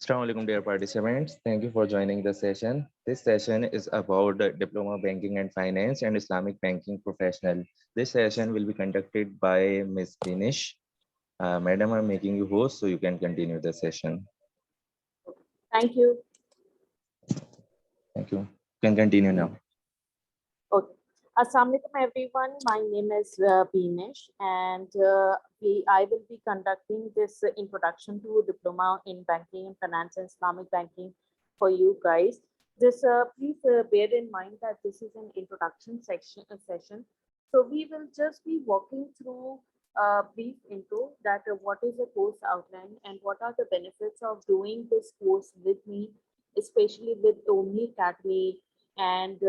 Assalamu alaikum, dear participants. Thank you for joining the session. This session is about the Diploma Banking and Finance and Islamic Banking Professional. This session will be conducted by Ms. Dinish. Madam, I'm making you host so you can continue the session. Thank you. Thank you. You can continue now. Okay. Assalamu alaikum everyone. My name is Beenish, and I will be conducting this introduction to Diploma in Banking and Finance and Islamic Banking for you guys. Please bear in mind that this is an introduction session. So we will just be walking through a brief intro that what is the course outline and what are the benefits of doing this course with me, especially with OMNI Academy, and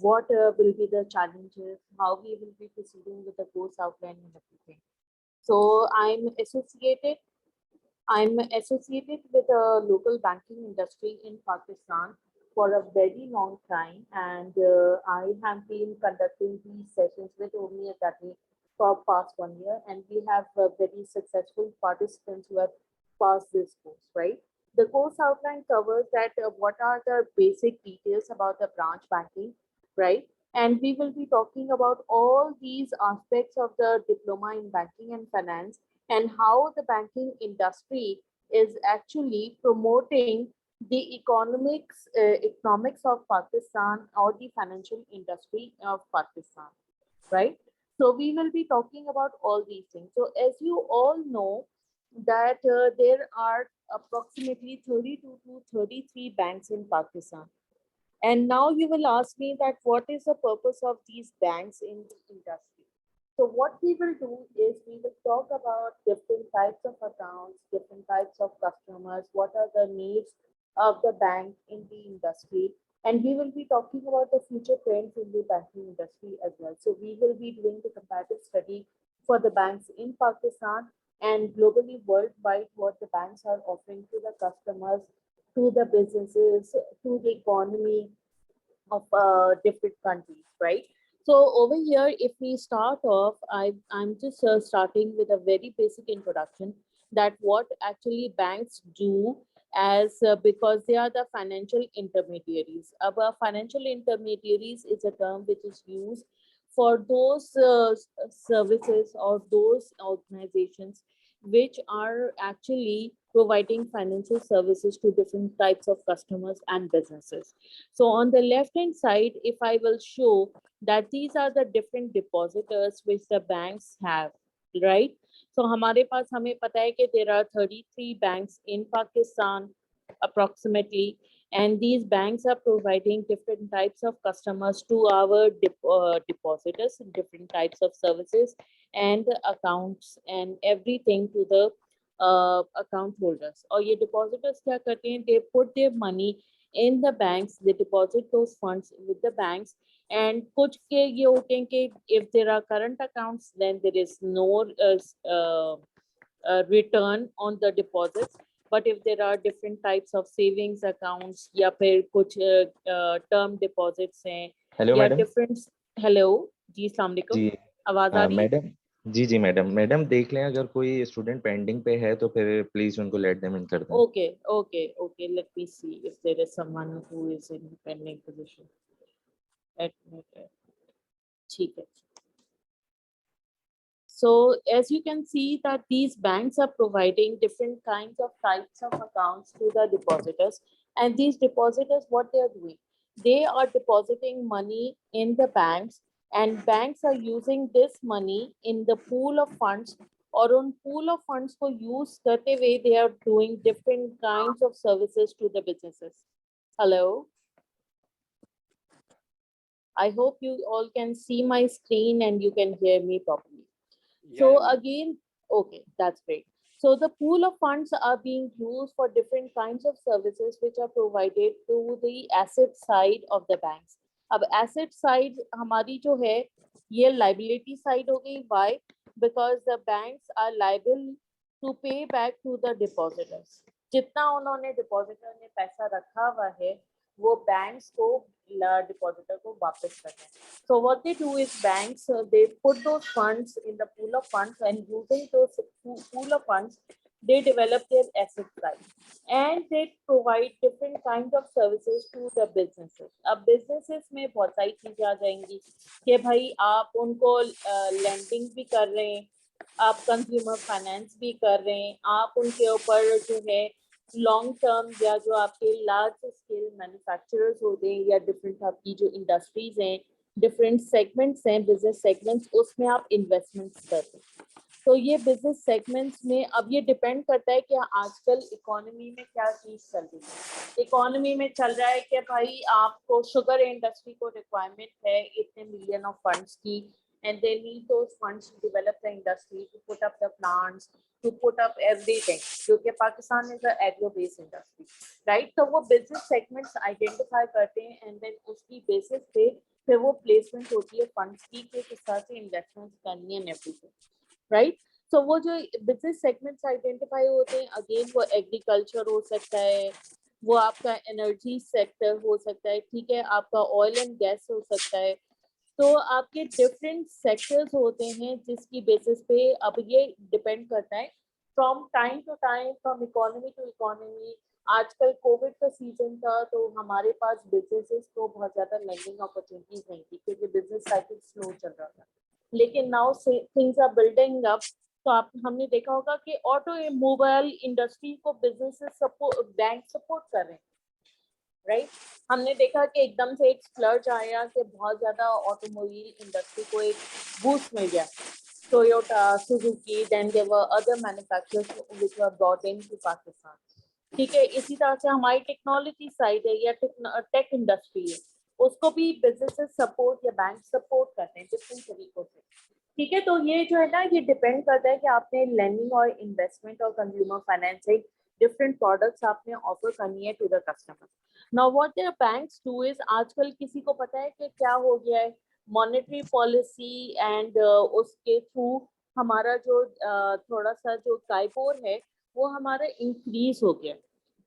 what will be the challenges, how we will be proceeding with the course outline and everything. So I'm associated with a local banking industry in Pakistan for a very long time, and I have been conducting these sessions with OMNI Academy for past 1 year, and we have very successful participants who have passed this course, right? The course outline covers that what are the basic details about the branch banking, right? And we will be talking about all these aspects of the diploma in banking and finance and how the banking industry is actually promoting the economics of Pakistan or the financial industry of Pakistan, right? So we will be talking about all these things. So as you all know that there are approximately 32 to 33 banks in Pakistan. And now you will ask me that what is the purpose of these banks in the industry? So what we will do is we will talk about different types of accounts, different types of customers, what are the needs of the bank in the industry. And we will be talking about the future trends in the banking industry as well. So we will be doing the comparative study for the banks in Pakistan and globally worldwide, what the banks are offering to the customers, to the businesses, to the economy of different countries, right? So over here, if we start off, I'm just starting with a very basic introduction that what actually banks do as because they are the financial intermediaries. Our financial intermediaries is a term which is used for those services or those organizations which are actually providing financial services to different types of customers and businesses. So on the left hand side, if I will show that these are the different depositors which the banks have, right? So हमारे पास हमें पता है कि there are 33 banks in Pakistan approximately, and these banks are providing different types of customers to our depositors, different types of services and accounts and everything to the account holders. और ये depositors क्या करते हैं? They put their money in the banks, they deposit those funds with the banks, and कुछ के ये होते हैं कि if there are current accounts, then there is no return on the deposits. But if there are different types of savings accounts या फिर कुछ term deposits हैं Hello, या madam. different, hello जी अस्सलाम वालेकुम, जी आवाज आ रही है? मैडम जी जी मैडम देख लें, अगर कोई स्टूडेंट पेंडिंग पे है तो फिर प्लीज उनको लेट देम इन कर दें. Okay, let me see if there is someone who is in pending position. Admitted. ठीक है. So as you can see that these banks are providing different kinds of types of accounts to the depositors, and these depositors, what they are doing, they are depositing money in the banks, and banks are using this money in the pool of funds, or on pool of funds for use करते हुए they are doing different kinds of services to the businesses. Hello, I hope you all can see my screen and you can hear me properly. So again, okay, that's great. So the pool of funds are being used for different kinds of services which are provided to the asset side of the banks. अब asset side हमारी जो है ये liability side हो गई. Why? Because the banks are liable to pay back to the depositors. जितना उन्होंने depositor ने पैसा रखा हुआ है वो banks को depositor को वापस करना है. So what they do is banks, they put those funds in the pool of funds, and using those pool of funds, they develop their asset side, and they provide different kinds of services to the businesses. अब businesses में बहुत सारी चीजें आ जाएंगी कि भाई आप उनको lending भी कर रहे हैं, आप कंज्यूमर फाइनेंस भी कर रहे हैं, आप उनके ऊपर जो है लॉन्ग टर्म या जो आपके लार्ज स्केल मैन्युफैक्चरर्स होते हैं या डिफरेंट आपकी जो इंडस्ट्रीज हैं, डिफरेंट सेगमेंट्स हैं, बिजनेस सेगमेंट्स, उसमें आप इन्वेस्टमेंट्स करते हैं। तो ये बिजनेस सेगमेंट्स में अब ये डिपेंड करता है कि आजकल इकोनॉमी में क्या चीज चल रही है। इकोनॉमी में चल रहा है कि भाई आपको शुगर इंडस्ट्री को रिक्वायरमेंट है इतने मिलियन ऑफ फंड्स की, and they need those funds to develop the industry, to put up the plants, to put up everything, क्योंकि Pakistan is a agro based industry, right? तो वो business segments identify करते हैं and then उसकी basis पे फिर वो placement होती है funds की कि किस तरह से investments करनी है and everything, right? So वो जो business segments identify होते हैं, again वो agriculture हो सकता है, वो आपका energy sector हो सकता है, ठीक है, आपका oil and gas हो सकता है। तो आपके डिफरेंट सेक्टर्स होते हैं जिसकी बेसिस पे अब ये डिपेंड करता है from time to time, from economy to economy. आजकल कोविड का सीजन था तो हमारे पास बिजनेसेस को बहुत ज्यादा लैंडिंग अपॉर्चुनिटीज नहीं थी क्योंकि बिजनेस साइकिल स्लो चल रहा था, लेकिन नाउ से थिंग्स आर बिल्डिंग अप। तो आप हमने देखा होगा कि ऑटोमोबाइल इंडस्ट्री को बिजनेसेस सपोर्ट, बैंक सपोर्ट कर रहे हैं, राइट? हमने देखा कि एकदम से एक स्प्लर्ज आया कि बहुत ज्यादा ऑटोमोबाइल इंडस्ट्री को एक बूस्ट मिल गया, Toyota, Suzuki, then there were other manufacturers which were brought into Pakistan, ठीक है। इसी तरह से हमारी टेक्नोलॉजी साइड है या टेक इंडस्ट्री है, उसको भी बिजनेसेस सपोर्ट या बैंक सपोर्ट करते हैं डिफरेंट तरीकों से, ठीक है। तो ये जो है ना, ये डिपेंड करता है कि आपने लैंडिंग और इन्वेस्टमेंट और कंज्यूमर फाइनेंसिंग डिफरेंट प्रोडक्ट्स आपने ऑफर करनी है to the customer. Now what the banks do is, आजकल किसी को पता है कि क्या हो गया है, मॉनेटरी पॉलिसी एंड उसके थ्रू हमारा जो थोड़ा सा जो काइपोर है वो हमारा इंक्रीज हो गया,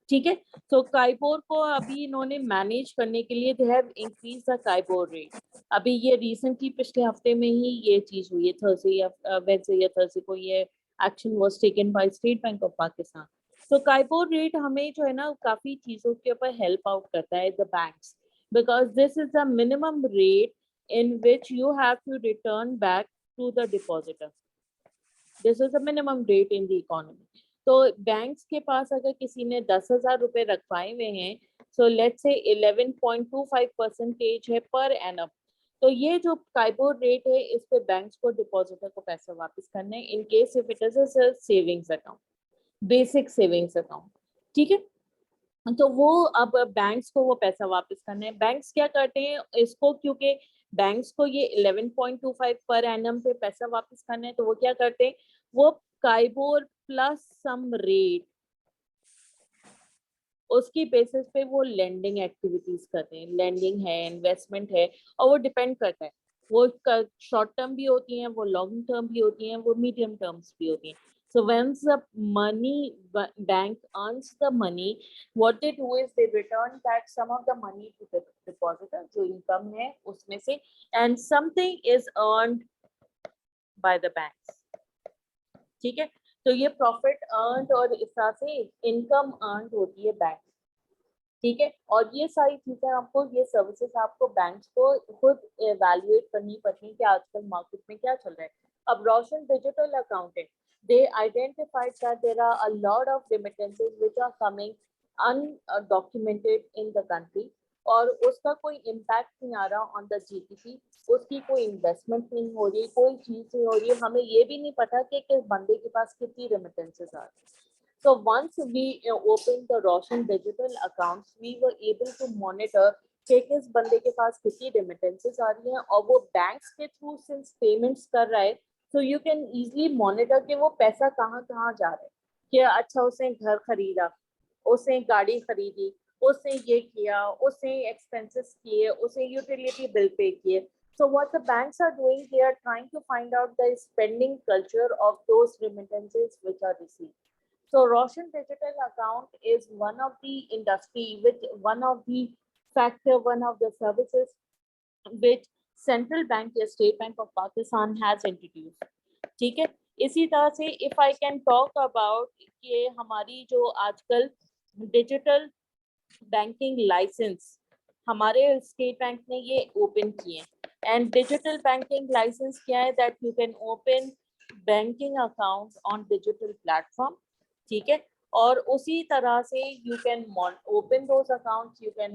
ठीक है। तो काइपोर को अभी इन्होंने मैनेज करने के लिए they have increase the KIBOR rate. अभी ये रिसेंटली पिछले हफ्ते में ही ये चीज हुई है, थर्सडे या वेडनेसडे या थर्सडे को ये action was taken by state bank of Pakistan. तो काइपोर रेट हमें जो है ना काफी चीजों के ऊपर हेल्प आउट करता है the banks, because this is the minimum rate in which you have to return back to the depositor. This is the minimum rate in the economy. तो बैंक्स के पास अगर किसी ने 10,000 रुपए रखवाए हुए हैं, सो लेट्स से 11.25% है पर एनम, तो ये जो काइबोर रेट है इस पे बैंक्स को डिपॉजिटर को पैसा वापस करना है in case if it is a savings account, basic savings account, ठीक है। तो वो अब बैंक्स को वो पैसा वापस करना है। बैंक्स क्या करते हैं इसको, क्योंकि बैंक्स को ये 11.25 पर एनम पे पैसा वापस करना है, तो वो क्या करते हैं, वो काइबोर प्लस सम रेट, उसकी बेसिस पे वो लेंडिंग एक्टिविटीज करते हैं। लेंडिंग है, इन्वेस्टमेंट है, और वो डिपेंड करता है, वो शॉर्ट टर्म भी होती हैं, वो लॉन्ग टर्म भी होती हैं, वो मीडियम टर्म्स भी होती हैं। So once the money bank earns the money, what they do is they return back some of the money to the depositor, जो income है उसमें से, and something is earned by the banks, ठीक है। तो ये प्रॉफिट अर्न और इस तरह से इनकम अर्न होती है बैंक, ठीक है। और ये सारी चीजें आपको, ये सर्विसेज आपको बैंक्स को खुद एवेल्युएट करनी पड़ती है कि आजकल मार्केट में क्या चल रहा है। अब Roshan digital accountant, they identified that there are a lot of remittances which are coming undocumented in the country, और उसका कोई इम्पैक्ट नहीं आ रहा ऑन द जीडीपी, उसकी कोई इन्वेस्टमेंट नहीं हो रही, कोई चीज नहीं हो रही है, हमें ये भी नहीं पता कि किस बंदे के पास कितनी रेमिटेंसेस आ रही है। So once we opened the Roshan digital accounts, we were able to monitor कि किस बंदे के पास कितनी रेमिटेंसेस आ रही हैं, और वो बैंक्स के थ्रू सिंस पेमेंट्स कर रहा है, so you can easily monitor कि वो पैसा कहाँ कहाँ जा रहा है। कि अच्छा उसने घर खरीदा, उसने गाड़ी खरीदी, उसने ये किया, उसने एक्सपेंसेस किए, उसने यूटिलिटी बिल पे किए। So what the banks are doing, they are trying to find out the spending culture of those remittances which are received. So Roshan Digital Account is one of the industry, which one of the factor, one of the services which Central Bank या State Bank of Pakistan has introduced, ठीक है। इसी तरह से if I can talk about कि हमारी जो आजकल डिजिटल बैंकिंग लाइसेंस हमारे स्टेट बैंक ने ये ओपन किए एंड डिजिटल बैंकिंग लाइसेंस क्या है that you can open banking account on digital platform, ठीक है। और उसी तरह से you can open those accounts, you can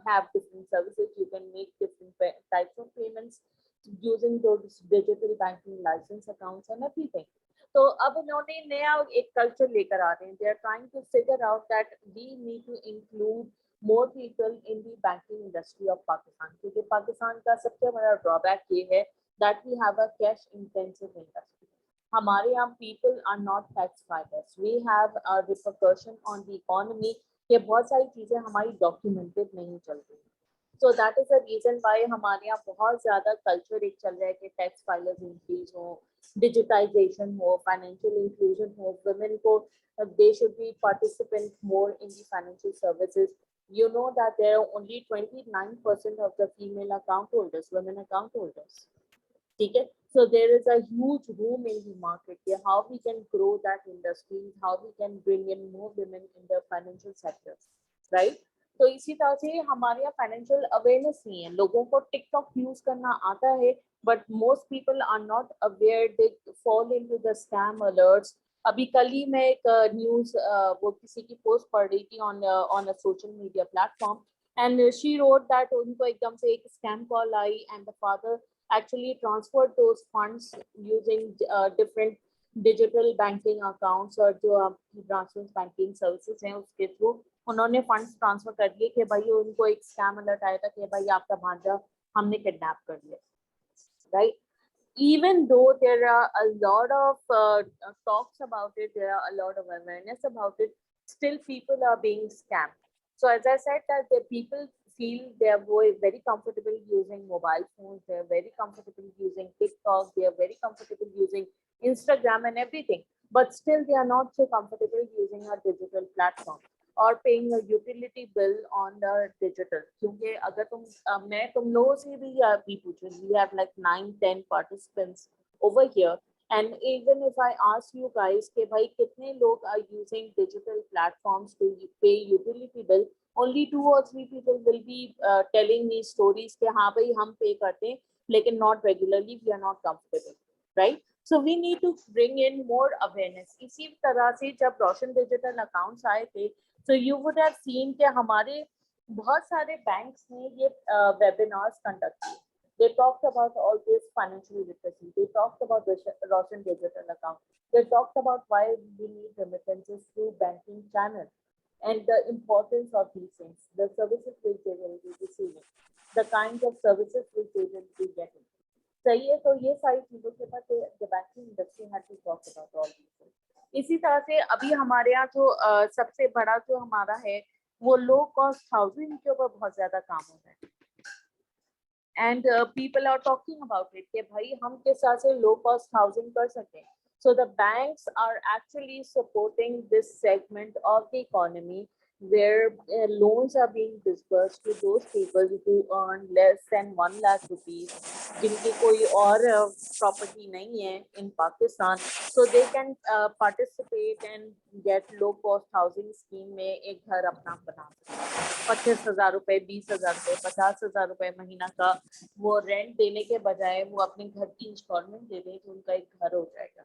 have different services, you can make different types of payments using those digital banking licence accounts and everything. तो अब इन्होंने नया एक कल्चर लेकर आ रहे हैं, they are trying to figure out that we need to include more people in the banking industry of Pakistan, क्योंकि पाकिस्तान का सबसे बड़ा ड्रॉबैक ये है that we have a cash intensive industry. हमारे यहाँ people are not tax filers, we have a repercussion on the economy कि बहुत सारी चीजें हमारी डॉक्यूमेंटेड नहीं चल रही। So that is the reason why हमारे यहाँ बहुत ज्यादा कल्चर एक चल रहा है कि टैक्स फाइलर्स इंक्रीज हो, डिजिटाइजेशन हो, फाइनेंशियल इंक्लूजन हो, वुमेन को they should be participant more in the financial services. You know that there are only 29% of the female account holders, women account holders. ठीक है, so there is a huge room in the market here. How we can grow that industry, how we can bring in more women in the financial sector, right? तो इसी तरह से हमारे यहाँ financial awareness नहीं है, लोगों को टिकटॉक यूज करना आता है but most people are not aware, they fall into the scam alerts. अभी कल ही मैं एक न्यूज वो किसी की पोस्ट पढ़ रही थी on on a social media platform and she wrote that उनको एकदम से एक scam call I and the father actually transferred those funds using different digital banking accounts और जो ब्रांचेस बैंकिंग सर्विसेज हैं उसके थ्रू उन्होंने फंड्स ट्रांसफर कर दिए कि भाई उनको एक स्कैम अलर्ट आया था कि भाई आपका भांजा हमने किडनैप कर लिया, right? Even though there are a lot of talks about it, there are a lot of awareness about it, still people are being scammed. So as I said that the people feel they are very comfortable using mobile phones, they are very comfortable using TikTok, they are very comfortable using Instagram and everything, but still they are not so comfortable using a digital platform or paying a utility bill on the digital. क्योंकि अगर मैं तुम लोगों से भी पूछूं, we have like 9-10 participants over here, and even if I ask you guys कि भाई कितने लोग are using digital platforms to pay utility bill, only 2 or 3 people will be telling me stories कि हाँ भाई हम पे करते हैं लेकिन not regularly, we are not comfortable, right? So we need to bring in more awareness. इसी तरह से जब रोशन डिजिटल अकाउंट्स आए थे, so you would have seen कि हमारे बहुत सारे banks ने ये webinars conduct किए. They talked about all this financial literacy. They talked about the Roshan digital account. They talked about why we need remittances through banking channel and the importance of these things, the services which they will be receiving, the kinds of services which they will be getting. सही है, तो ये सारी चीजों के बाद the banking industry had to talk about all these things. इसी तरह से अभी हमारे यहाँ जो सबसे बड़ा जो हमारा है वो लो कॉस्ट हाउसिंग के ऊपर बहुत ज्यादा काम हो रहा है and people are talking about it कि भाई हम किस तरह से लो कॉस्ट हाउसिंग कर सकते हैं. So the banks are actually supporting this segment of the economy where loans are being disbursed to those people who earn less than 1 lakh rupees, जिनकी कोई और प्रॉपर्टी नहीं है in Pakistan, so they can participate and get low cost housing scheme में एक घर अपना बना सकते हैं. 25,000 रुपए, 20,000 रुपए, 50,000 रुपए महीना का वो रेंट देने के बजाय वो अपने घर की इंस्टॉलमेंट दे दें तो उनका एक घर हो जाएगा,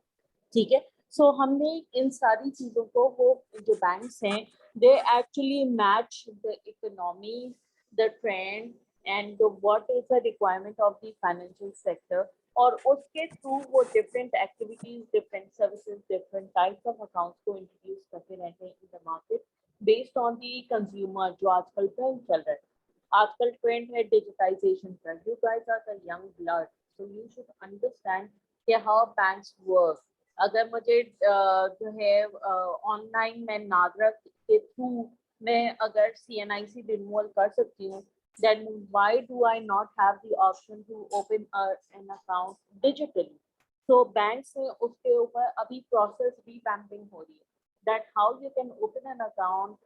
ठीक है. सो हमने इन सारी चीजों को वो जो बैंक्स हैं they actually match the economy, the trend and what is the requirement of the financial sector और उसके थ्रू वो different activities, different services, different types of accounts को इंट्रोड्यूस करते रहते हैं in the market based on the consumer. जो आजकल trend चल रहा है, आजकल ट्रेंड है डिजिटाइजेशन का. You guys are the young blood, so you should understand कि हाउ बैंक्स वर्क. अगर मुझे जो है ऑनलाइन मैं नागरा के थ्रू मैं अगर CNIC रिन्यूअल कर सकती हूँ, then why do I not have the option to open an account digitally? So banks ने उसके ऊपर अभी प्रोसेस रिवैम्पिंग हो रही है that how you can open an account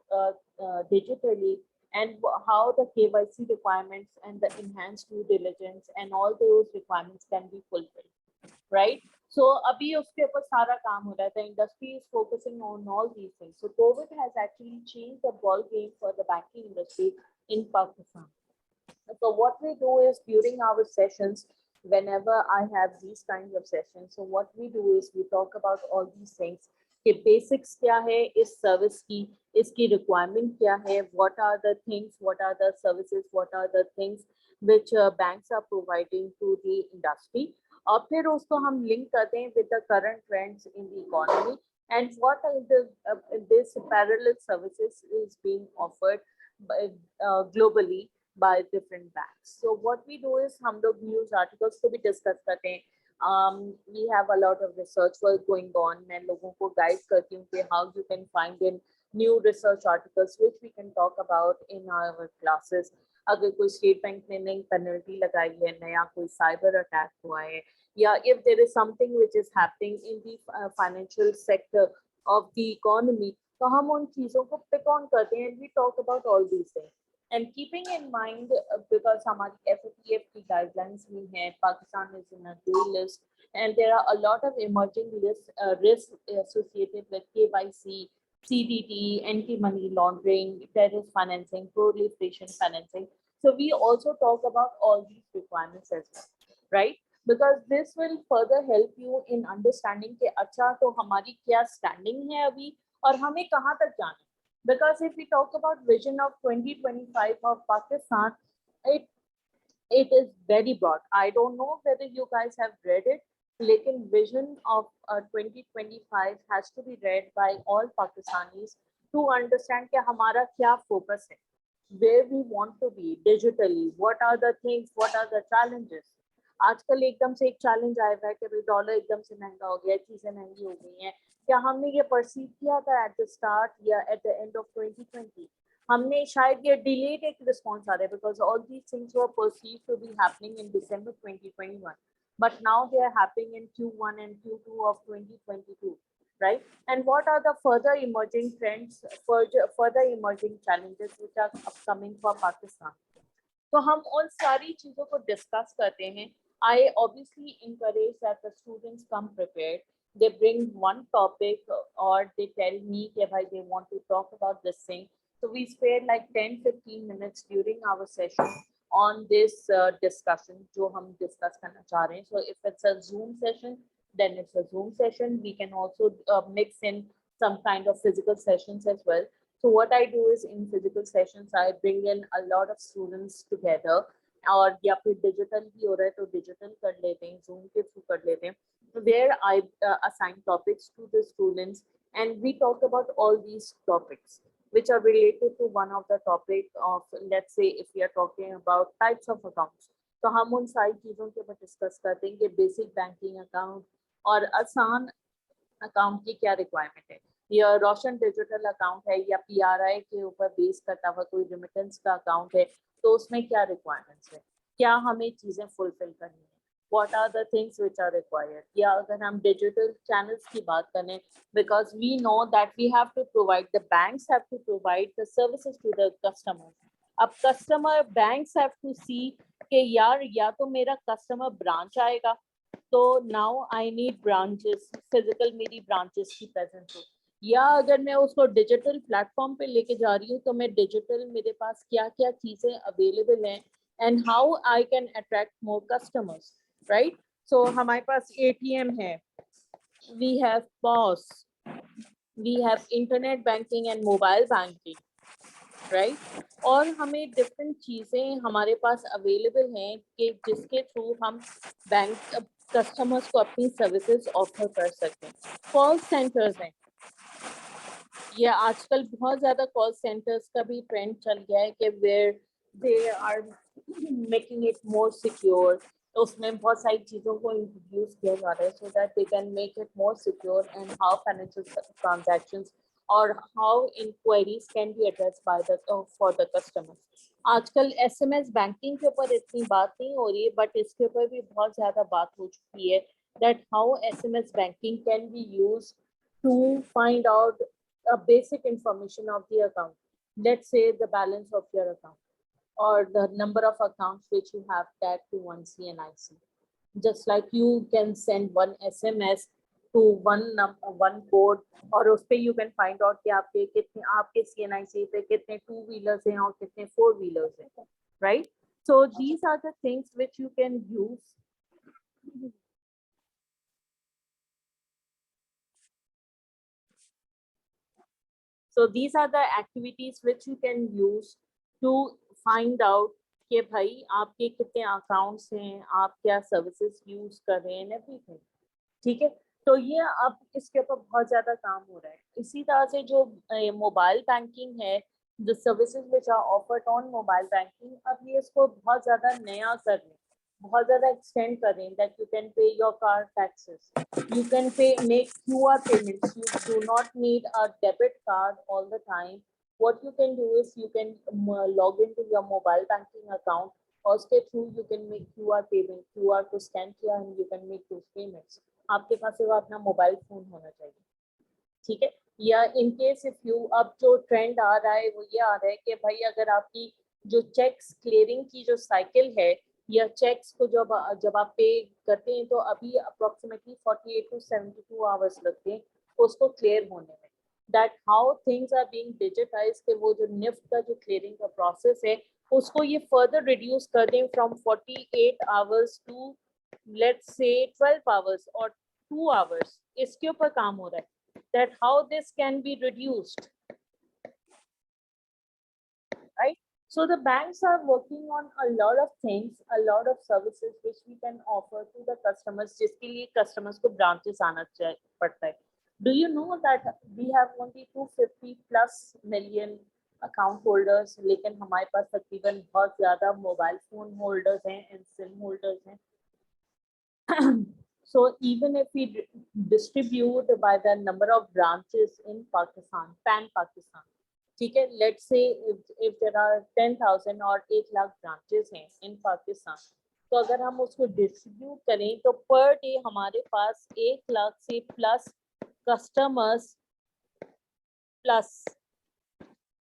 digitally and how the KYC requirements and the enhanced due diligence and all those requirements can be fulfilled, right? So abhi uske upar sara kaam ho raha hai. The industry is focusing on all these things. So COVID has actually changed the ball game for the banking industry in Pakistan. So what we do is during our sessions, whenever I have these kinds of sessions, so what we do is we talk about all these things. कि basics क्या है इस service की, इसकी requirement क्या है, what are the things, what are the services, what are the things which banks are providing to the industry. और फिर उसको हम link करते हैं with the current trends in the economy and what are the this parallel services is being offered by, globally by different banks. So what we do is हम लोग news articles को भी discuss करते हैं. We have a lot of research work going on. मैं लोगों को guide करती हूँ कि how you can find in new research articles which we can talk about in our classes. अगर कोई स्टेट बैंक ने नई पेनल्टी लगाई है, नया कोई साइबर अटैक हुआ है, या if there is something which is happening in the financial sector of the economy, तो हम उन चीजों को pick on करते हैं and we talk about all these things. And keeping in mind, because हमारी FATF की guidelines में है, Pakistan is in a grey list, and there are a lot of emerging risks associated with KYC, CDT, anti-money laundering, terrorist financing, proliferation financing. So we also talk about all these requirements as well, right? Because this will further help you in understanding कि अच्छा तो हमारी क्या standing है अभी और हमें कहाँ तक जाना है. Because if we talk about vision of 2025 of Pakistan, it it is very broad. I don't know whether you guys have read it. Lekin vision of 2025 has to be read by all Pakistanis to understand कि हमारा क्या focus है, where we want to be digitally, what are the things, what are the challenges. आजकल एकदम से एक challenge आया है कि भाई डॉलर एकदम से महंगा हो गया, चीजें महंगी हो गई हैं. क्या हमने ये परसीव किया था एट द स्टार्ट या एट द एंड ऑफ 2020? हमने शायद ये डिलेड एक रिस्पॉन्स आ रहा है because all these things were perceive to be happening in December 2021, but now they are happening in Q1 and Q2 of 2022, right? And what are the further emerging trends, further emerging challenges which are upcoming for Pakistan? तो हम उन सारी चीजों को discuss करते हैं. I obviously encourage that the students come prepared. They bring one topic or they tell me that they want to talk about this thing. So we spare like 10-15 minutes during our session on this discussion जो हम discuss करना चाह रहे हैं. So if it's a Zoom session, then it's a Zoom session. We can also mix in some kind of physical sessions as well. So what I do is in physical sessions, I bring in a lot of students together. और या फिर digital भी हो रहा है तो digital कर लेते हैं, जूम के थ्रू कर लेते हैं. Where I assign topics to the students and we talk about all these topics which are related to one of the topic of, let's say if we are talking about types of accounts, तो हम उन सारी चीज़ों के ऊपर discuss करते हैं कि बेसिक बैंकिंग अकाउंट और आसान अकाउंट की क्या रिक्वायरमेंट है, या रोशन डिजिटल अकाउंट है या PRI के ऊपर बेस करता हुआ कोई रेमिटेंस का अकाउंट है, तो उसमें क्या रिक्वायरमेंट्स है, क्या हमें चीजें फुलफिल करनी है, what are the things which are required. या अगर हम डिजिटल चैनल्स की बात करें, because we know that we have to provide, the banks have to provide the services to the customers. अब कस्टमर बैंक्स हैव टू सी कि यार या तो मेरा कस्टमर ब्रांच आएगा, तो now I need branches, physical मेरी ब्रांचेस की प्रेजेंस हो, या अगर मैं उसको डिजिटल प्लेटफॉर्म पे लेके जा रही हूँ तो मैं डिजिटल मेरे पास क्या क्या चीजें अवेलेबल हैं and how I can attract more customers, right. So हमारे पास ATM है, we have POS, we have internet banking and mobile banking, right. और हमें डिफरेंट चीज़ें हमारे पास अवेलेबल हैं कि जिसके थ्रू हम बैंक कस्टमर्स को अपनी सर्विसेज ऑफर कर सकते हैं. कॉल सेंटर्स हैं, ये आजकल बहुत ज़्यादा कॉल सेंटर्स का भी ट्रेंड चल गया है कि where they are making it more secure. तो उसमें बहुत सारी चीज़ों को इंट्रोड्यूस किया जा रहा है so that they can make it more secure and how financial transactions और how inquiries can be addressed by the for the customers. आजकल SMS बैंकिंग के ऊपर इतनी बात नहीं हो रही है, बट इसके ऊपर भी बहुत ज़्यादा बात हो चुकी है that how SMS banking can be use to find out a basic information of the account. Let's say the balance of your account or the number of accounts which you have tagged to one CNIC. just like you can send one SMS to one code, और उस पे you can find out कि आपके कितने आपके CNIC पे कितने two wheelers हैं और कितने फोर व्हीलर्स हैं, right? So these are the things which you can use. So these are the activities which you can use to find out कि भाई आपके कितने अकाउंट्स हैं, आप क्या सर्विसेज यूज कर रहे हैं, एवरीथिंग। ठीक है, तो ये अब इसके ऊपर बहुत ज्यादा काम हो रहा है। इसी तरह से जो मोबाइल बैंकिंग है, the services which are offered on mobile banking, अब ये इसको बहुत ज्यादा नया कर रहे हैं, बहुत ज्यादा एक्सटेंड कर रहे हैं, that you can pay your car taxes, you can pay make QR payments, you do not need a debit card all the time. What you can do is you can log into your mobile banking account, और उसके through you can make QR payment, QR को scan किया and you can make those payments. आपके पास सिर्फ अपना mobile phone होना चाहिए, ठीक है। या इन केस इफ यू, अब जो ट्रेंड आ रहा है वो ये आ रहा है कि भाई अगर आपकी जो चेक्स क्लियरिंग की जो साइकिल है, या चेक्स को जब जब आप पे करते हैं, तो अभी अप्रोक्सीमेटली 48 टू 72 आवर्स लगते हैं उसको क्लियर होने में। That how things are being digitise, के वो जो निफ्ट का जो क्लियरिंग का प्रोसेस है उसको ये फर्दर रिड्यूस कर दें from 48 hours to let's say 12 hours और 2 आवर्स। इसके ऊपर काम हो रहा है, that how this can be reduced, right? So the banks are working on a lot of things, a lot of services which we can offer to the customers, जिसके लिए customers को branches आना पड़ता है। Do you know that we have only 250 plus million account holders, लेकिन हमारे पास तकरीबन बहुत ज़्यादा मोबाइल फोन होल्डर्स हैं and सिम होल्डर्स हैं। So even if we distribute by the number of branches in Pakistan, pan Pakistan, ठीक है, let's say if there are 10,000 और 1 लाख branches हैं in Pakistan, तो अगर हम उसको डिस्ट्रीब्यूट करें तो पर डे हमारे पास 1 लाख से plus customers, plus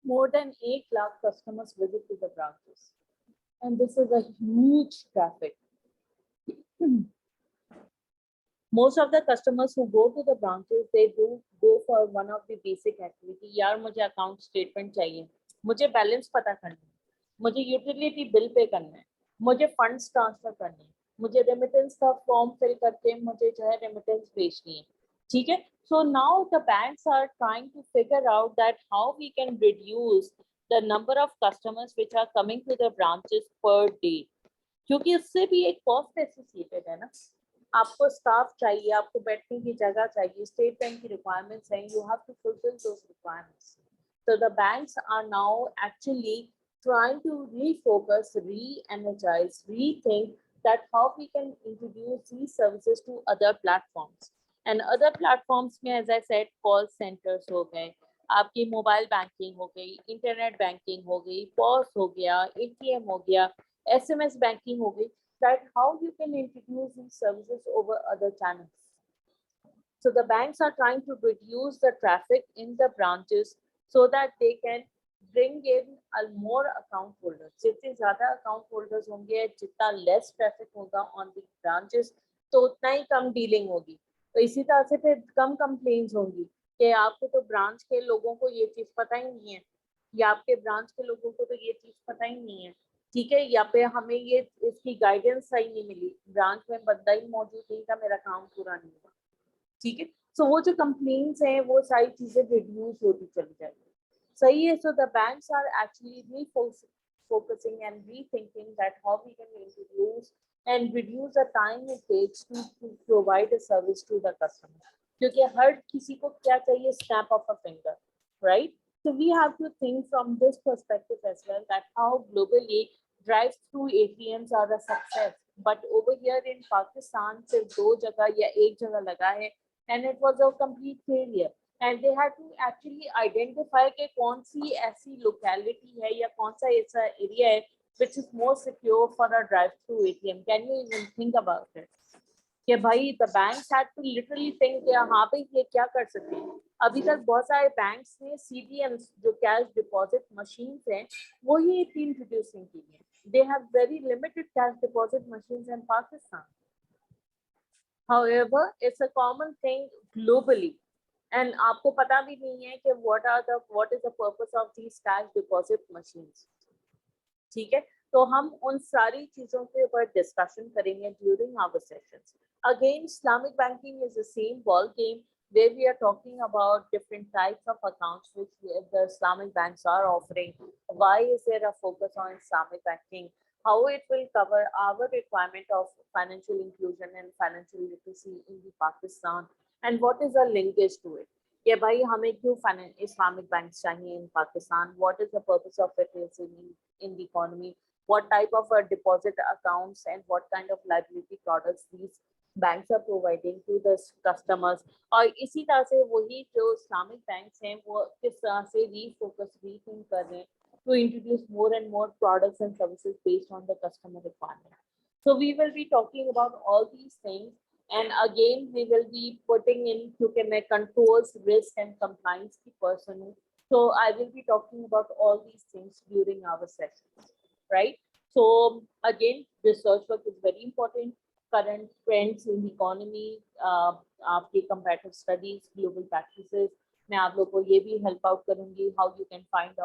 more than 8 lakh customers visit to the branches, and this is a huge traffic. Most of the customers who go to the branches, they do go for one of the basic activity. यार मुझे account statement चाहिए, मुझे balance पता करना है, मुझे utility bill pay करना है, मुझे फंड्स ट्रांसफर करने हैं, मुझे रेमिटेंस का फॉर्म फिल करके मुझे जो है रेमिटेंस भेजनी है, ठीक है। So now the banks are trying to figure out that how we can reduce the number of customers which are coming to the branches per day, क्योंकि उससे भी एक कॉस्ट एसोसिएटेड है ना। आपको स्टाफ चाहिए, आपको बैठने की जगह चाहिए, स्टेट बैंक की रिक्वायरमेंट्स हैं, you have to fulfil those requirements. So the banks are now actually trying to refocus, re-energize, rethink that how we can introduce these services to other platforms. And other platforms में, as I said, call centers हो गए, आपकी mobile banking हो गई, internet banking हो गई, POS हो गया, ATM हो गया, SMS banking हो गई, that how you can introduce these services over other channels. So the banks are trying to reduce the traffic in the branches so that they can bring in a more account holders. जितने ज़्यादा account holders होंगे, जितना less traffic होगा on the branches, तो उतना ही कम dealing होगी। तो इसी तरह से फिर कम कंप्लेंट्स होंगी कि आपको तो ब्रांच के लोगों को ये चीज़ पता ही नहीं है, या आपके ब्रांच के लोगों को तो ये चीज़ पता ही नहीं है, ठीक है, या पे हमें ये इसकी गाइडेंस सही नहीं मिली, ब्रांच में बंदा ही मौजूद नहीं था, मेरा काम पूरा नहीं हुआ, ठीक है। सो वो जो कंप्लेंट्स हैं वो सारी चीजें रिड्यूस होती चली जाएगी, सही है। So the banks are actually refocusing and rethinking that how we can introduce and reduce the time it takes to provide a service to the customer, क्योंकि हर किसी को क्या चाहिए, snap of a finger, right? So we have to think from this perspective as well, that how globally drive-through ATMs are a success, but over here in Pakistan सिर्फ 2 जगह या 1 जगह लगा है, and it was a complete failure. And they had to actually identify कि कौन सी ऐसी locality है या कौन सा ऐसा area है which is more secure for a drive-through ATM. Can you even think about it? कि भाई the banks had to literally think कि हाँ भाई ये क्या कर सकते हैं। अभी तक बहुत सारे बैंक्स ने CDMs जो कैश डिपॉजिट मशीन्स हैं वो ही इंट्रोड्यूस नहीं की है। They have very limited cash deposit machines in Pakistan. however it's a common thing globally, and आपको पता भी नहीं है कि what is the purpose of these cash deposit machines. ठीक है, तो हम उन सारी चीजों के ऊपर डिस्कशन करेंगे during our sessions. Again Islamic banking is the same ball game where we are talking about different types of accounts which the Islamic banks are offering. Why is there a focus on Islamic banking? How it will cover our requirement of financial inclusion and financial literacy in the Pakistan, and what is the linkage to it? कि भाई हमें क्यों Islamic bank चाहिए in Pakistan, what is the purpose of it in the economy, what type of deposit accounts and what kind of liability products these banks are providing to the customers. और इसी तरह से वही जो इस्लामिक बैंक्स हैं वो किस तरह से रीथिंक कर रहे हैं to introduce more and more products and services based on the customer requirement. So we will be talking about all these things, and again we will be putting in controls, risk and compliance की person हूँ. So I will be talking about all these things during our sessions, right? So again, research work is very important. Current trends in the economy, आपके comparative studies, global practices. मैं आप लोगों को ये भी help out करूँगी how you can find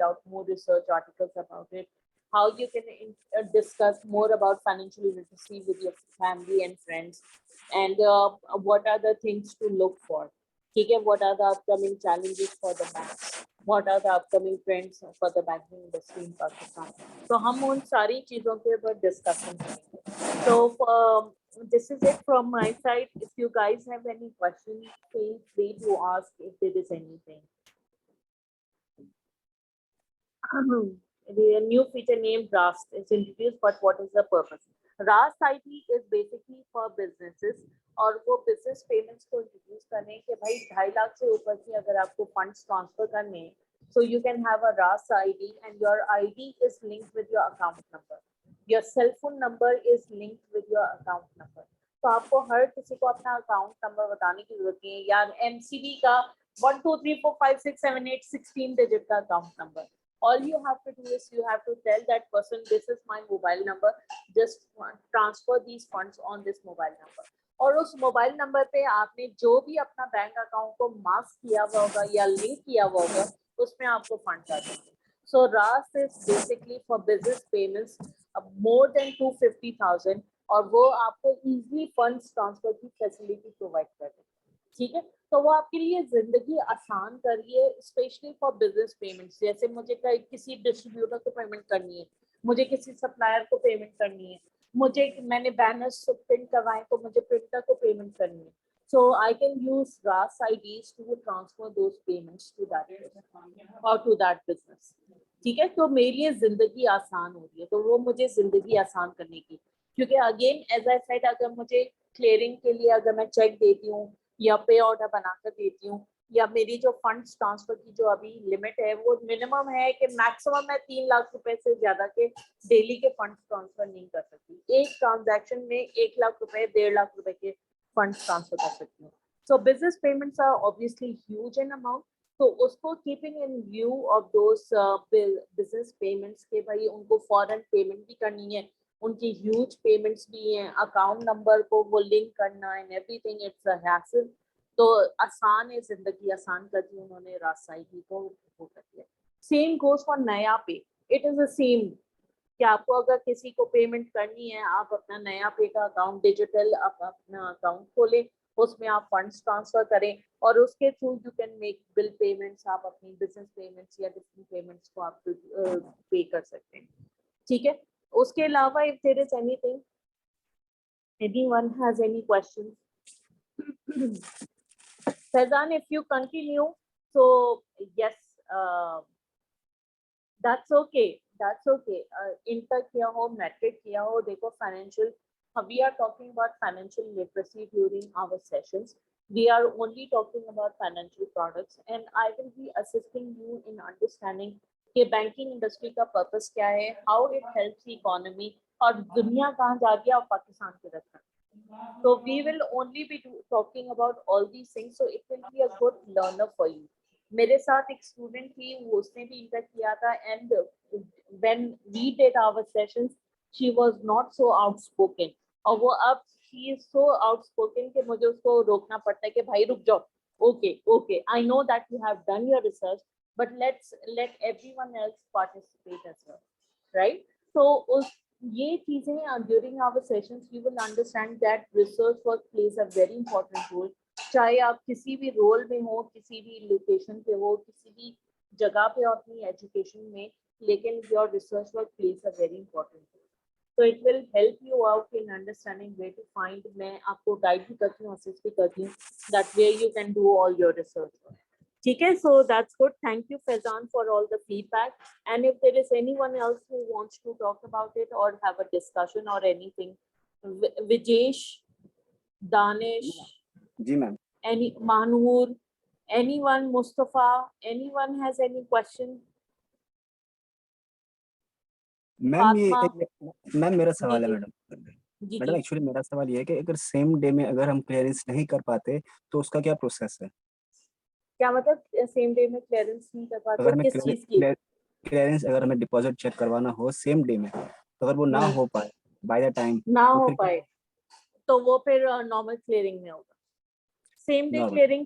out more research articles about it, how you can discuss more about financial literacy with your family and friends, and what are the things to look for. ठीक है, what are the upcoming challenges for the banks, what are the upcoming trends for the banking industry in Pakistan. तो हम उन सारी चीजों के ऊपर discussion करेंगे. So this is it from my side. If you guys have any questions, feel free to ask if there is anything. The new feature named RAST is introduced, but what is the purpose? RAST ID is basically for businesses, और वो business payments को introduce करने के भाई 2.5 लाख से ऊपर की अगर आपको फंड्स ट्रांसफर करने हैं, so you can have a RAST ID and your ID is linked with your account number. Your cell phone number is linked with your account number. तो आपको हर किसी को अपना अकाउंट नंबर बताने की जरूरत नहीं है यार. एमसीडी का 1 2 3 4 5 6 7 8 16 डिजिट का account number. All you have to do is you have to tell that person, this is my mobile number, just transfer these funds on this mobile number. और उस मोबाइल नंबर पे आपने जो भी अपना bank account को mask किया हुआ होगा या लिंक किया हुआ होगा उसमें आपको फंड आ जाएंगे. सो RAS is basically for business payments more than 250,000, और वो आपको इजीली फंड्स ट्रांसफर की फैसिलिटी प्रोवाइड कर दें. ठीक है, तो वो आपके लिए जिंदगी आसान कर रही है, स्पेशली फॉर बिजनेस पेमेंट्स. जैसे मुझे किसी डिस्ट्रीब्यूटर को पेमेंट करनी है, मुझे किसी सप्लायर को पेमेंट करनी है, मैंने बैनर्स प्रिंट करवाए तो मुझे प्रिंटर को पेमेंट करनी है. So I can use RAS IDs to transfer those payments to that person or to that business. ठीक है, तो मेरी ये जिंदगी आसान हो रही है, तो वो मुझे जिंदगी आसान करने की, क्योंकि अगेन एज आई सेड, अगर मुझे क्लियरिंग के लिए अगर मैं चेक देती हूँ या पे ऑर्डर बनाकर देती हूँ, या मेरी जो फंड्स ट्रांसफर की जो अभी लिमिट है वो मिनिमम है कि मैक्सिमम मैं 3 लाख रुपए से ज्यादा के डेली के फंड्स ट्रांसफर नहीं कर सकती. एक ट्रांजैक्शन में 1 लाख रुपए 1.5 लाख रुपए के फंड्स ट्रांसफर कर सकती हूँ. So business payments are obviously huge in amount, तो उसको keeping in view of those business payments के भाई उनको फॉरेन पेमेंट भी करनी है, उनकी ह्यूज पेमेंट्स भी हैं, अकाउंट नंबर को वो लिंक करना and everything, it's a hassle. तो आसान है, जिंदगी आसान कर दी उन्होंने RAS ID को वो कर दिया. सेम गोज फॉर नया पे, इट इज द सेम कि आपको अगर किसी को पेमेंट करनी है, आप अपना नया पे का अकाउंट डिजिटल अपना अकाउंट खोलें, उसमें आप फंड्स ट्रांसफर करें और उसके through you can make bill payments, आप अपनी बिजनेस पेमेंट्स या डिफरेंट पेमेंट्स को आप पे कर सकते हैं. ठीक है, उसके अलावा if there is anything, anyone has any question? Faizan, if you continue, so yes, that's okay. That's okay. Inter किया हो, metric किया हो, देखो financial. We are talking about financial literacy during our sessions. We are only talking about financial products, and I will be assisting you in understanding कि banking industry का purpose क्या है, how it helps the economy, और दुनिया कहाँ जा रही है और पाकिस्तान की तरफ. So we will only be talking about all these things, so it will be a good learner for you. मेरे साथ एक स्टूडेंट थी, वो उसने भी इंटर किया था, and when we did our sessions, she was not so outspoken, और वो अब she is so outspoken कि मुझे उसको रोकना पड़ता है कि भाई रुक जाओ. Okay, I know that you have done your research, but let everyone else participate as well, right? So उस ये चीजें during our sessions you will understand that research work plays a very important role. चाहे आप किसी भी role में हो, किसी भी लोकेशन पे हो, किसी भी जगह पे हो अपनी एजुकेशन में, लेकिन your research work plays a very important role. So it will help you out in understanding where to find. मैं आपको guide भी करती हूँ, assist भी करती हूँ, that where you can do all your research work. ठीक है, so that's good. Thank you, Faizan, for all the feedback. And if there is anyone else who wants to talk about it or have a discussion or anything, Vijesh, Danish, जी ma'am, any Manur, anyone, Mustafa, anyone has any question? Ma'am ये Fatma, ma'am मेरा सवाल है जी madam. जी madam जी. Actually मेरा सवाल ये है कि अगर सेम डे में अगर हम क्लियरेंस नहीं कर पाते तो उसका क्या प्रोसेस है? क्या मतलब सेम डे में क्लियरेंस नहीं कर पाते, अगर हमें किस चीज की? क्लियरेंस अगर हमें डिपॉजिट चेक करवाना हो सेम डे में, तो अगर वो ना हो पाए बाय द टाइम, ना तो हो फिर पाए तो वो फिर नॉर्मल क्लियरिंग में होगा. नॉर्मल. सेम डे क्लियरिंग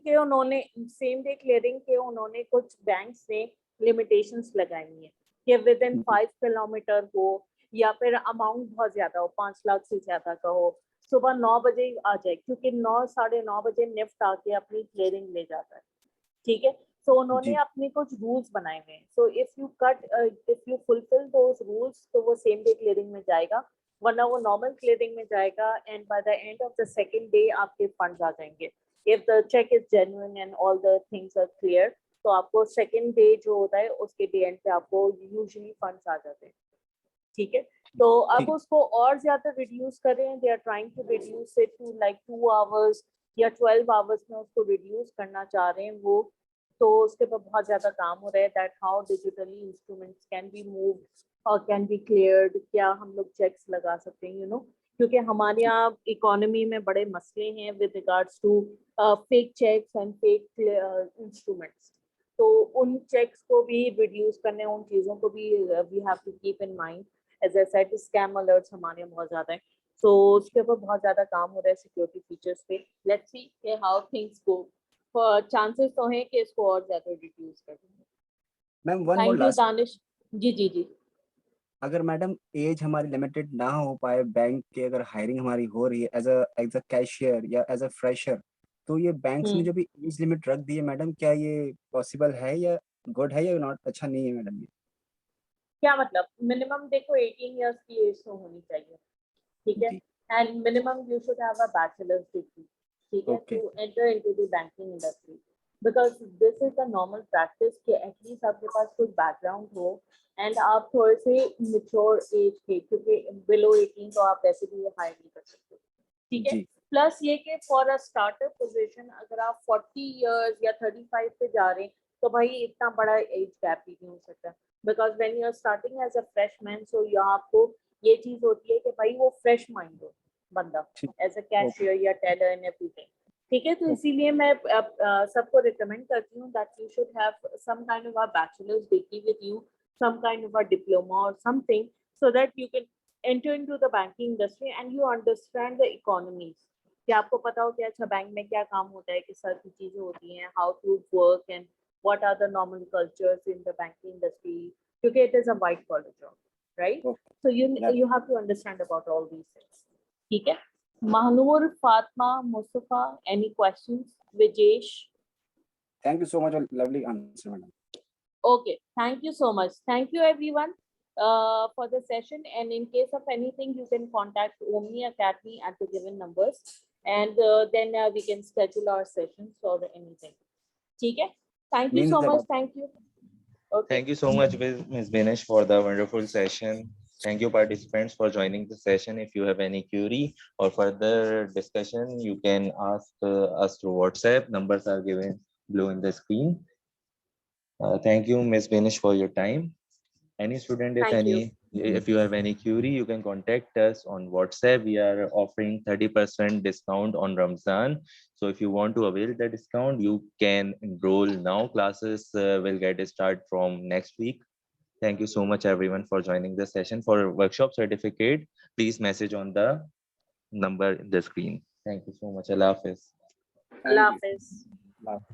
के उन्होंने कुछ बैंक्स ने लिमिटेशंस लगाई हैं कि विद इन 5 किलोमीटर हो, या फिर अमाउंट बहुत ज्यादा हो, 5 लाख से ज्यादा का हो, सुबह 9 बजे आ जाए, क्योंकि 9 साढ़े 9 बजे निफ्ट आके अपनी क्लियरिंग ले जाता है. ठीक है, सो उन्होंने जी अपने कुछ रूल्स बनाए हुए हैं. So if you fulfil those rules तो वो सेम डे क्लियरिंग में जाएगा, वरना वो नॉर्मल क्लियरिंग में जाएगा. And by the end of the second day आपके फंड्स आ जाएंगे if the cheque is genuine and all the things are clear. तो आपको सेकंड डे जो होता है उसके डे एंड पे आपको यूजुअली फंड्स आ जाते हैं. ठीक है, तो अब ठीक. उसको और ज्यादा रिड्यूस करें. They are trying to reduce it to like 2 hours या 12 आवर्स में उसको रिड्यूस करना चाह रहे हैं वो. तो उसके ऊपर बहुत ज्यादा काम हो रहा है, that how digitally instruments can be moved और कैन बी क्लियर्ड. क्या हम लोग चेक्स लगा सकते हैं, क्योंकि हमारे यहाँ इकोनॉमी में बड़े मसले हैं with regards to fake cheques and fake instruments. तो उन चेक्स को भी रिड्यूस करने, उन चीज़ों को भी we have to keep in mind. As I said, scam alerts हमारे यहाँ बहुत ज़्यादा है. सो उसके ऊपर बहुत ज़्यादा काम हो रहा है सिक्योरिटी फीचर्स पे. लेट्स सी कि हाउ थिंग्स गो. चांसेस तो हैं कि इसको और ज़्यादा रिड्यूस कर देंगे. Ma'am one more thank you last. Danish. जी जी जी. अगर मैडम एज हमारी लिमिटेड ना हो पाए, बैंक के अगर हायरिंग हमारी हो रही है एज अ कैशियर या एज अ फ्रेशर, तो ये बैंक्स ने जो भी एज लिमिट रख दी है मैडम, क्या ये पॉसिबल है या गुड है या नॉट, अच्छा नहीं है मैडम ये? क्या मतलब? मिनिमम देखो 18 ईयर्स की एज तो होनी चाहिए. ठीक है, जी. And minimum you should have a bachelor's degree. ठीक है, okay. To enter into the banking industry, because this is the normal practice कि एटलीस्ट आपके पास कुछ बैकग्राउंड हो एंड आप थोड़े से मेच्योर एज के, क्योंकि बिलो 18 तो आप वैसे भी हायर नहीं कर सकते. ठीक है, जी. प्लस ये कि फॉर अ स्टार्टअप पोजीशन अगर आप 40 ईयर्स या 35 पे जा रहे हैं तो भाई इतना बड़ा एज गैप ही नहीं हो सकता. Because when you are starting as a freshman, so या आपको ये चीज होती है कि भाई वो फ्रेश माइंड हो बंदा ठीक. As a okay. कैशियर या टेलर एंड एवरीथिंग. ठीक है, तो ओके. इसीलिए मैं सबको रिकमेंड करती हूँ that you should have some kind of a bachelor's degree with you, some kind of a diploma or something, so that you can enter into the banking industry and you understand the economies. कि आपको पता हो कि अच्छा bank में क्या काम होता है, किस तरह की चीजें होती हैं, how to work and what are the normal cultures in the banking industry, क्योंकि it is a white collar job, right? Okay. So you have to understand about all these things. ठीक है, Mahnur, Fatma, Mustafa, any questions? Vijesh? Thank you so much, lovely answer madam. Okay, thank you so much. Thank you everyone for the session. And in case of anything, you can contact Omni Academy at the given numbers, and then we can schedule our sessions or anything. Okay? Thank you means so that much. आप. Thank you. Okay. Thank you so much, Ms. Binish, for the wonderful session. Thank you, participants, for joining the session. If you have any query or further discussion, you can ask us through WhatsApp. Numbers are given below in the screen. Thank you, Ms. Binish, for your time. Any student, Thank you. if you have any query, you can contact us on WhatsApp. We are offering 30% discount on Ramzan. So if you want to avail the discount, you can enroll now. Classes will get start from next week. Thank you so much everyone for joining the session. For workshop certificate, please message on the number in the screen. Thank you so much. Allah Hafiz. Thank Allah you. Hafiz. Last.